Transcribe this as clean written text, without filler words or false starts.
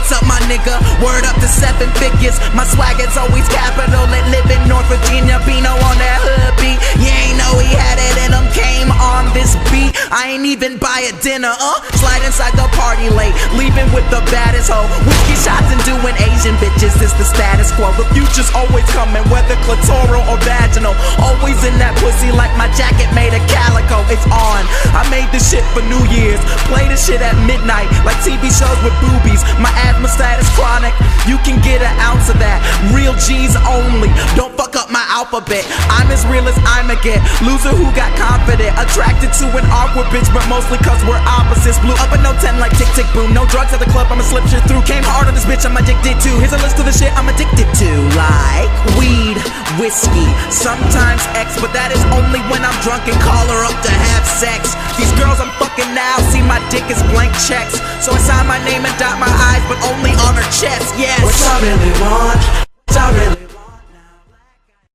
What's up, my nigga? Word up to 7 figures. My swag is always capital. And live in North Virginia. Bino on that hood beat. You ain't know he had it in him. Came on this beat. I ain't even buy a dinner, Slide inside the party late. Leaving with the baddest hoe. Whiskey shots and doing Asian bitches is the status quo. The future's always coming, whether clitoral or vaginal. Always in that pussy like my jacket made of calico. It's on. I made this shit for New Year's. Play this shit at midnight like TV shows with boobies. My asthma status chronic. You can get an ounce of that. Real G's only. Don't fuck up my alphabet. I'm as real as I'ma get. Loser who got confident. Attracted to an awkward bitch, but mostly cause we're opposites. Blew up in no 10 like tick tick boom. No drugs at the club, I'ma slip shit through. Came hard on this bitch, I'm addicted to. Here's a list of the shit I'm addicted to. Like weed, whiskey, sometimes X, but that is only when I'm drunk and call her up to have sex. These girls I'm fucking now see my dick as blank checks, so I sign my name and dot my I's, but only on her chest. Yes. What I really want, what I really